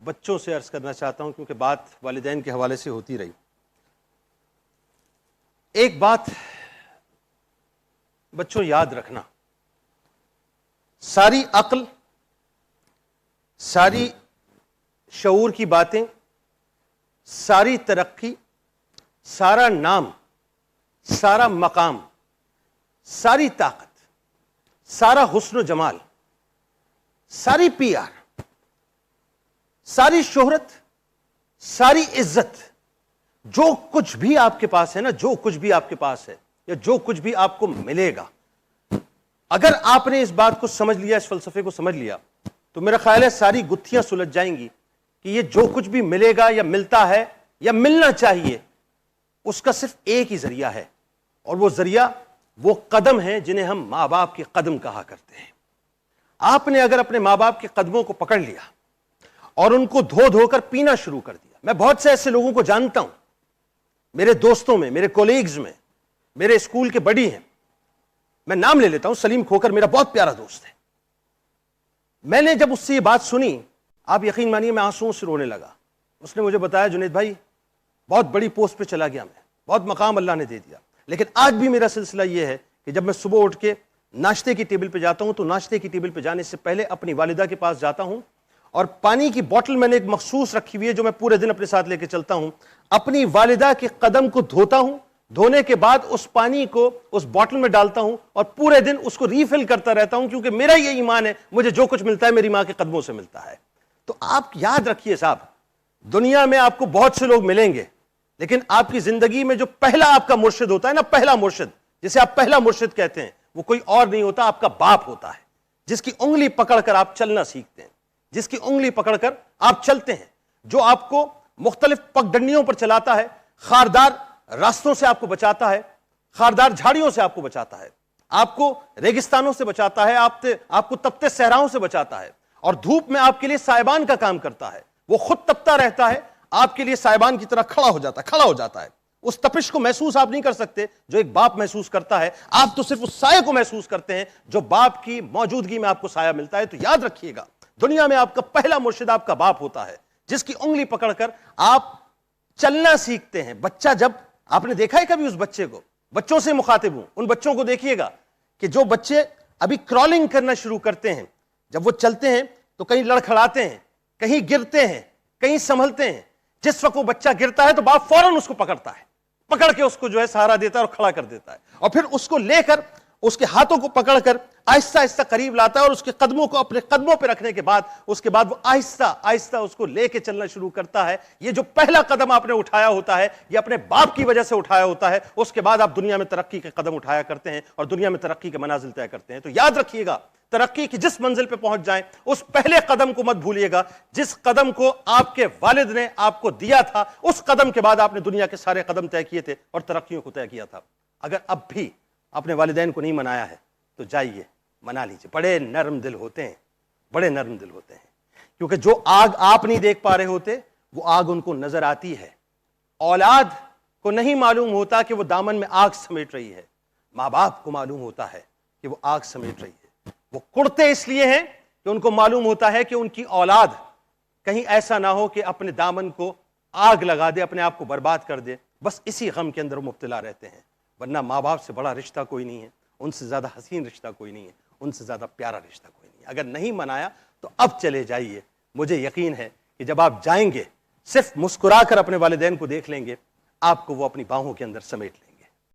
بچوں سے عرض کرنا چاہتا ہوں کیونکہ بات والدین کے حوالے سے ہوتی رہی. ایک بات بچوں یاد رکھنا، ساری عقل، ساری شعور کی باتیں، ساری ترقی، سارا نام، سارا مقام، ساری طاقت، سارا حسن و جمال، ساری پی آر، ساری شہرت، ساری عزت، جو کچھ بھی آپ کے پاس ہے نا، جو کچھ بھی آپ کے پاس ہے یا جو کچھ بھی آپ کو ملے گا، اگر آپ نے اس بات کو سمجھ لیا، اس فلسفے کو سمجھ لیا، تو میرا خیال ہے ساری گتھیاں سلجھ جائیں گی کہ یہ جو کچھ بھی ملے گا یا ملتا ہے یا ملنا چاہیے، اس کا صرف ایک ہی ذریعہ ہے، اور وہ ذریعہ وہ قدم ہیں جنہیں ہم ماں باپ کے قدم کہا کرتے ہیں. آپ نے اگر اپنے ماں باپ کے قدموں کو پکڑ لیا اور ان کو دھو دھو کر پینا شروع کر دیا. میں بہت سے ایسے لوگوں کو جانتا ہوں، میرے دوستوں میں، میرے کولیگز میں، میرے اسکول کے بڈی ہیں. میں نام لے لیتا ہوں، سلیم کھوکر میرا بہت پیارا دوست ہے. میں نے جب اس سے یہ بات سنی، آپ یقین مانیے میں آنسوؤں سے رونے لگا. اس نے مجھے بتایا جنید بھائی بہت بڑی پوسٹ پہ چلا گیا، میں بہت مقام اللہ نے دے دیا، لیکن آج بھی میرا سلسلہ یہ ہے کہ جب میں صبح اٹھ کے ناشتے کی ٹیبل پہ جاتا ہوں تو ناشتے کی ٹیبل پہ جانے سے پہلے اپنی والدہ کے پاس جاتا ہوں اور پانی کی بوٹل میں نے ایک مخصوص رکھی ہوئی ہے جو میں پورے دن اپنے ساتھ لے کے چلتا ہوں. اپنی والدہ کے قدم کو دھوتا ہوں، دھونے کے بعد اس پانی کو اس بوٹل میں ڈالتا ہوں اور پورے دن اس کو ریفل کرتا رہتا ہوں، کیونکہ میرا یہ ایمان ہے مجھے جو کچھ ملتا ہے میری ماں کے قدموں سے ملتا ہے. تو آپ یاد رکھیے صاحب، دنیا میں آپ کو بہت سے لوگ ملیں گے، لیکن آپ کی زندگی میں جو پہلا آپ کا مرشد ہوتا ہے نا، پہلا مرشد جسے آپ پہلا مرشد کہتے ہیں، وہ کوئی اور نہیں ہوتا، آپ کا باپ ہوتا ہے، جس کی انگلی پکڑ کر آپ چلنا سیکھتے ہیں، جس کی انگلی پکڑ کر آپ چلتے ہیں، جو آپ کو مختلف پگڈنڈیوں پر چلاتا ہے، خاردار راستوں سے آپ کو بچاتا ہے، خاردار جھاڑیوں سے آپ کو بچاتا ہے، آپ کو ریگستانوں سے بچاتا ہے، آپ کو تپتے صحراؤں سے بچاتا ہے، اور دھوپ میں آپ کے لیے سائبان کا کام کرتا ہے. وہ خود تپتا رہتا ہے، آپ کے لیے سائبان کی طرح کھڑا ہو جاتا ہے. اس تپش کو محسوس آپ نہیں کر سکتے جو ایک باپ محسوس کرتا ہے، آپ تو صرف اس سائے کو محسوس کرتے ہیں جو باپ کی موجودگی میں آپ کو سایہ ملتا ہے. تو یاد رکھیے گا، دنیا میں آپ کا پہلا مرشد آپ کا باپ ہوتا ہے، جس کی انگلی پکڑ کر آپ چلنا سیکھتے ہیں. بچہ جب آپ نے دیکھا ہے کبھی اس بچے کو، بچوں سے مخاطب ہوں، ان بچوں کو دیکھیے گا کہ جو بچے ابھی کرالنگ کرنا شروع کرتے ہیں، جب وہ چلتے ہیں تو کہیں لڑکھڑاتے ہیں، کہیں گرتے ہیں، کہیں سنبھلتے ہیں. جس وقت وہ بچہ گرتا ہے تو باپ فوراً اس کو پکڑتا ہے، پکڑ کے اس کو جو ہے سہارا دیتا ہے اور کھڑا کر دیتا ہے، اور پھر اس کو لے کر اس کے ہاتھوں کو پکڑ کر آہستہ آہستہ قریب لاتا ہے، اور اس کے قدموں کو اپنے قدموں پہ رکھنے کے بعد اس کے بعد وہ آہستہ آہستہ اس کو لے کے چلنا شروع کرتا ہے. یہ جو پہلا قدم آپ نے اٹھایا ہوتا ہے یہ اپنے باپ کی وجہ سے اٹھایا ہوتا ہے. اس کے بعد آپ دنیا میں ترقی کے قدم اٹھایا کرتے ہیں اور دنیا میں ترقی کے منازل طے کرتے ہیں. تو یاد رکھیے گا، ترقی کی جس منزل پہ پہنچ جائیں اس پہلے قدم کو مت بھولیے گا، جس قدم کو آپ کے والد نے آپ کو دیا تھا، اس قدم کے بعد آپ نے دنیا کے سارے قدم طے کیے تھے اور ترقیوں کو طے کیا تھا. اگر اب بھی اپنے والدین کو نہیں منایا ہے تو جائیے منا لیجیے. بڑے نرم دل ہوتے ہیں، بڑے نرم دل ہوتے ہیں، کیونکہ جو آگ آپ نہیں دیکھ پا رہے ہوتے وہ آگ ان کو نظر آتی ہے. اولاد کو نہیں معلوم ہوتا کہ وہ دامن میں آگ سمیٹ رہی ہے، ماں باپ کو معلوم ہوتا ہے کہ وہ آگ سمیٹ رہی ہے. وہ کڑتے اس لیے ہیں کہ ان کو معلوم ہوتا ہے کہ ان کی اولاد کہیں ایسا نہ ہو کہ اپنے دامن کو آگ لگا دے، اپنے آپ کو برباد کر دے. بس اسی غم کے اندر مبتلا رہتے ہیں. ورنہ ماں باپ سے بڑا رشتہ کوئی نہیں ہے، ان سے زیادہ حسین رشتہ کوئی نہیں ہے، ان سے زیادہ پیارا رشتہ کوئی نہیں ہے. اگر نہیں منایا تو اب چلے جائیے. مجھے یقین ہے کہ جب آپ جائیں گے صرف مسکرا کر اپنے والدین کو دیکھ لیں گے، آپ کو وہ اپنی باہوں کے اندر سمیٹ لیں گے.